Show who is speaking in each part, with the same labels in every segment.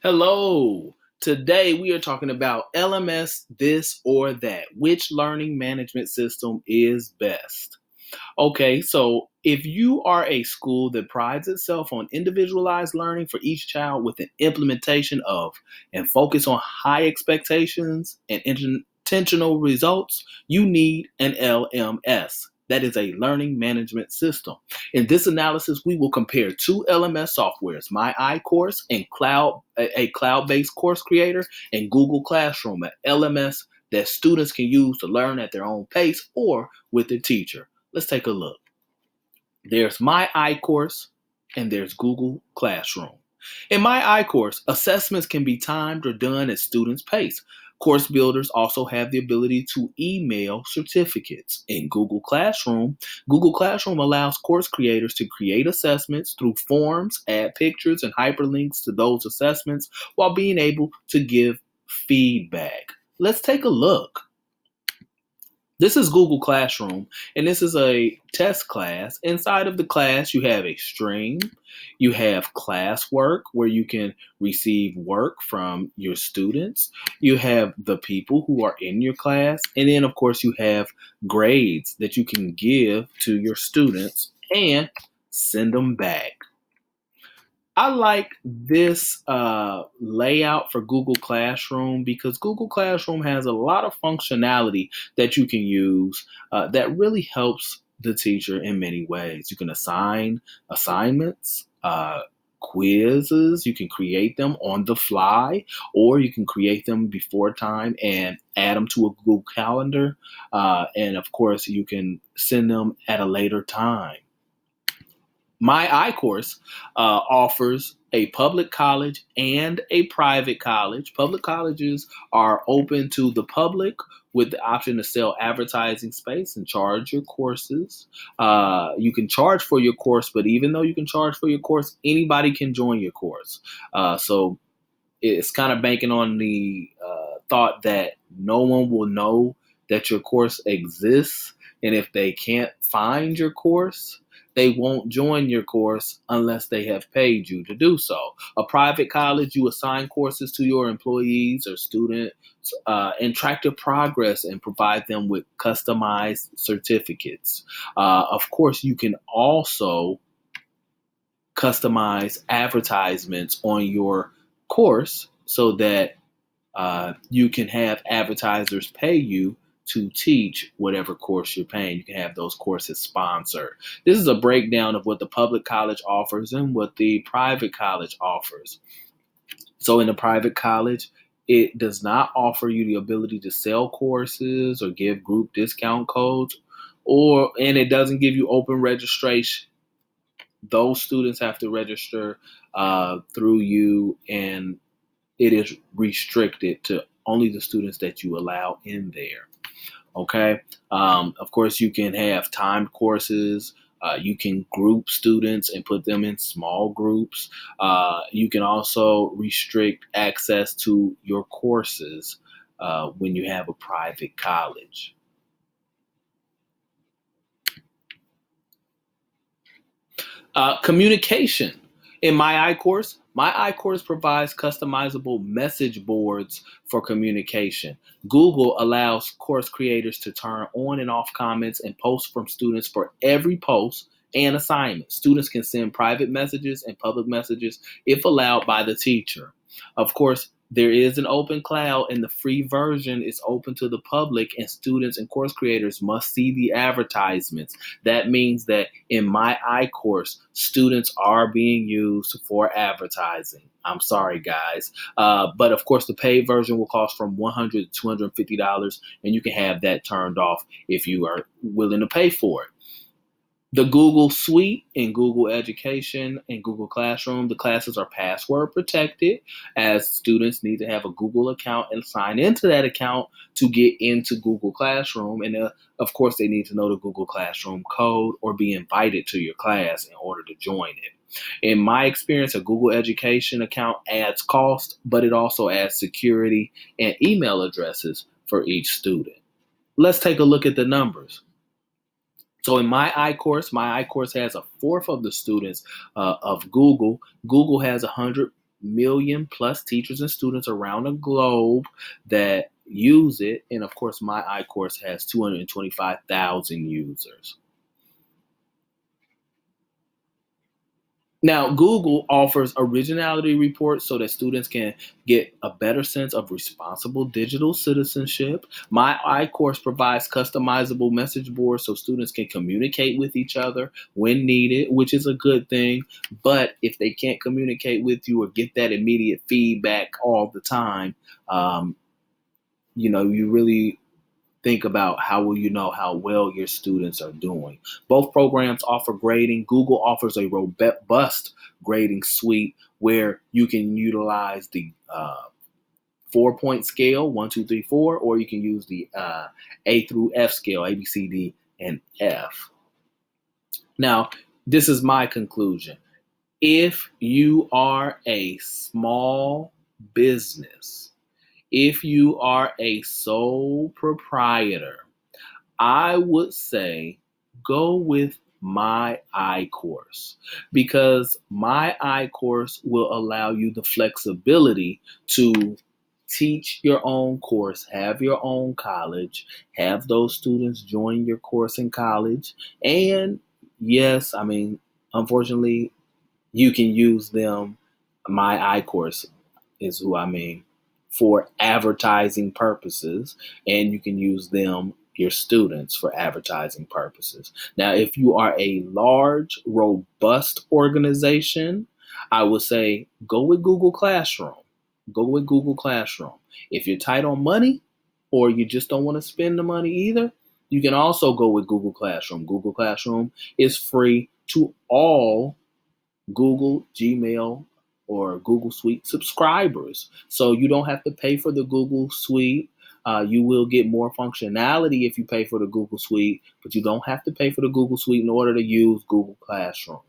Speaker 1: Hello. Today we are talking about LMS, this or that. Which learning management system is best? Okay, so if you are a school that prides itself on individualized learning for each child with an implementation of and focus on high expectations and intentional results, you need an LMS. That is a learning management system. In this analysis, we will compare two LMS softwares, My iCourse and a cloud-based course creator, and Google Classroom, an LMS that students can use to learn at their own pace or with a teacher. Let's take a look. There's My iCourse and there's Google Classroom. In My iCourse, assessments can be timed or done at students' pace. Course builders also have the ability to email certificates. In Google Classroom allows course creators to create assessments through forms, add pictures and hyperlinks to those assessments while being able to give feedback. Let's take a look. This is Google Classroom, and this is a test class. Inside of the class, you have a stream, you have classwork where you can receive work from your students, you have the people who are in your class, and then, of course, you have grades that you can give to your students and send them back. I like this layout for Google Classroom because Google Classroom has a lot of functionality that you can use that really helps the teacher in many ways. You can assign assignments, quizzes, you can create them on the fly, or you can create them before time and add them to a Google Calendar. And of course, you can send them at a later time. My iCourse offers a public college and a private college. Public colleges are open to the public with the option to sell advertising space and charge your courses. You can charge for your course, but even though you can charge for your course, anybody can join your course. So it's kind of banking on the thought that no one will know that your course exists. And if they can't find your course, they won't join your course unless they have paid you to do so. A private college, you assign courses to your employees or students and track their progress and provide them with customized certificates. Of course, you can also customize advertisements on your course so that you can have advertisers pay you to teach whatever course you're paying. You can have those courses sponsored. This is a breakdown of what the public college offers and what the private college offers. So in the private college, it does not offer you the ability to sell courses or give group discount codes, and it doesn't give you open registration. Those students have to register through you, and it is restricted to only the students that you allow in there. Okay. Of course, you can have timed courses. You can group students and put them in small groups. You can also restrict access to your courses when you have a private college. Communication. In My iCourse provides customizable message boards for communication. Google allows course creators to turn on and off comments and posts from students for every post and assignment. Students can send private messages and public messages if allowed by the teacher. Of course, there is an open cloud, and the free version is open to the public, and students and course creators must see the advertisements. That means that in My iCourse, students are being used for advertising. I'm sorry, guys. But of course, the paid version will cost from $100 to $250, and you can have that turned off if you are willing to pay for it. The Google Suite in Google Education and Google Classroom, the classes are password protected as students need to have a Google account and sign into that account to get into Google Classroom. And of course, they need to know the Google Classroom code or be invited to your class in order to join it. In my experience, a Google Education account adds cost, but it also adds security and email addresses for each student. Let's take a look at the numbers. So in My iCourse has a fourth of the students of Google. Google has 100 million plus teachers and students around the globe that use it. And of course, my iCourse has 225,000 users. Now, Google offers originality reports so that students can get a better sense of responsible digital citizenship. My iCourse provides customizable message boards so students can communicate with each other when needed, which is a good thing. But if they can't communicate with you or get that immediate feedback all the time, um, you really think about how will you know how well your students are doing. Both programs offer grading. Google offers a robust grading suite where you can utilize the 4 point scale, 1, 2, 3, 4, or you can use the A through F scale, A, B, C, D, and F. Now, this is my conclusion. If you are a small business, if you are a sole proprietor, I would say go with my iCourse because my iCourse will allow you the flexibility to teach your own course, have your own college, have those students join your course in college. And yes, I mean, unfortunately, you can use them. My iCourse is who I mean for advertising purposes, and you can use them, your students, for advertising purposes. Now, if you are a large, robust organization, I would say go with Google Classroom. Go with Google Classroom. If you're tight on money or you just don't want to spend the money either, you can also go with Google Classroom. Google Classroom is free to all Google, Gmail, or Google Suite subscribers. So you don't have to pay for the Google Suite. You will get more functionality if you pay for the Google Suite, but you don't have to pay for the Google Suite in order to use Google Classroom.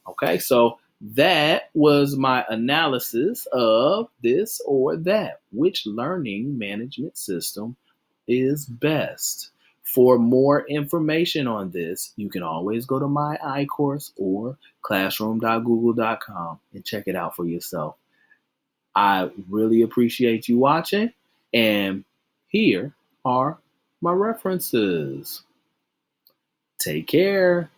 Speaker 1: Okay, so that was my analysis of this or that. Which learning management system is best? For more information on this, you can always go to my iCourse or classroom.google.com and check it out for yourself. I really appreciate you watching, and here are my references. Take care.